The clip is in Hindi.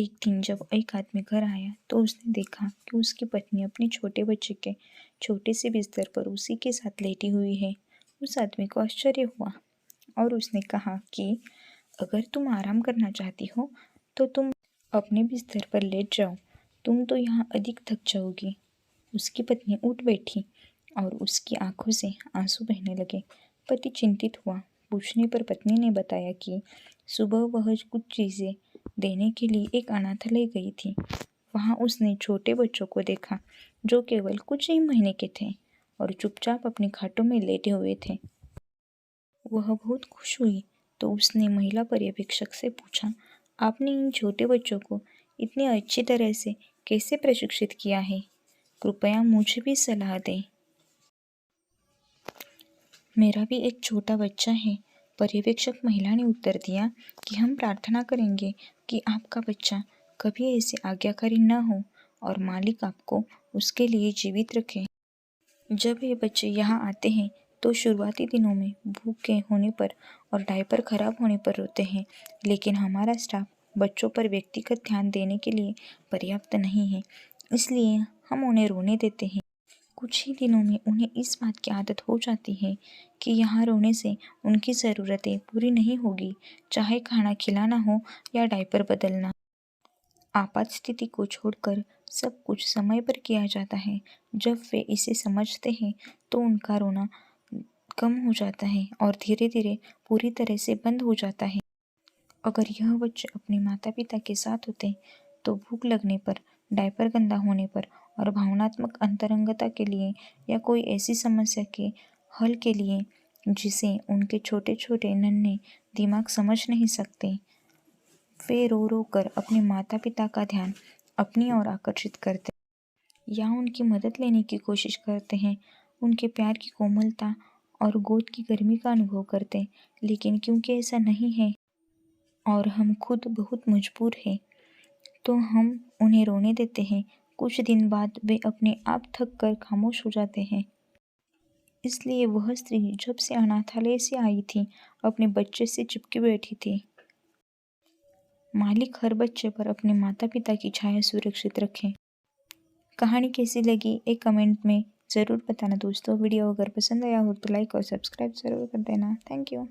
एक दिन जब एक आदमी घर आया तो उसने देखा कि उसकी पत्नी अपने छोटे बच्चे के छोटे से बिस्तर पर उसी के साथ लेटी हुई है। उस आदमी को आश्चर्य हुआ और उसने कहा कि अगर तुम आराम करना चाहती हो तो तुम अपने बिस्तर पर लेट जाओ, तुम तो यहाँ अधिक थक जाओगी। उसकी पत्नी उठ बैठी और उसकी आंखों से आंसू बहने लगे। पति चिंतित हुआ। पूछने पर पत्नी ने बताया कि सुबह वह कुछ चीज़ें देने के लिए एक अनाथालय गई थी। वहाँ उसने छोटे बच्चों को देखा जो केवल कुछ ही महीने के थे और चुपचाप अपनी खाटों में लेटे हुए थे। वह बहुत खुश हुई तो उसने महिला पर्यवेक्षक से पूछा, आपने इन छोटे बच्चों को इतनी अच्छी तरह से कैसे प्रशिक्षित किया है? कृपया मुझे भी सलाह दें। मेरा भी एक छोटा बच्चा है, पर्यवेक्षक महिला ने उत्तर दिया कि हम प्रार्थना करेंगे कि आपका बच्चा कभी ऐसे आज्ञाकारी न हो और मालिक आपको उसके लिए जीवित रखे। जब ये बच्चे यहाँ आते हैं तो शुरुआती दिनों में भूखे होने पर और डायपर खराब होने पर रोते हैं, लेकिन हमारा स्टाफ बच्चों पर व्यक्तिगत ध्यान देने के लिए पर्याप्त नहीं है, इसलिए हम उन्हें रोने देते हैं। कुछ ही दिनों में उन्हें इस बात की आदत हो जाती है कि यहाँ रोने से उनकी ज़रूरतें पूरी नहीं होगी, चाहे खाना खिलाना हो या डायपर बदलना। आपात स्थिति को छोड़कर सब कुछ समय पर किया जाता है। जब वे इसे समझते हैं तो उनका रोना कम हो जाता है और धीरे धीरे पूरी तरह से बंद हो जाता है। अगर यह बच्चे अपने माता पिता के साथ होते तो भूख लगने पर, डायपर गंदा होने पर और भावनात्मक अंतरंगता के लिए या कोई ऐसी समस्या के हल के लिए जिसे उनके छोटे छोटे नन्हे दिमाग समझ नहीं सकते, वे रो रो कर अपने माता पिता का ध्यान अपनी ओर आकर्षित करते या उनकी मदद लेने की कोशिश करते हैं, उनके प्यार की कोमलता और गोद की गर्मी का अनुभव करते। लेकिन क्योंकि ऐसा नहीं है और हम खुद बहुत मजबूर हैं, तो हम उन्हें रोने देते हैं। कुछ दिन बाद वे अपने आप थक कर खामोश हो जाते हैं। इसलिए वह स्त्री जब से अनाथालय से आई थी अपने बच्चे से चिपके बैठी थी। मालिक हर बच्चे पर अपने माता पिता की छाया सुरक्षित रखें। कहानी कैसी लगी एक कमेंट में ज़रूर बताना दोस्तों। वीडियो अगर पसंद आया हो तो लाइक और सब्सक्राइब ज़रूर कर देना। Thank you.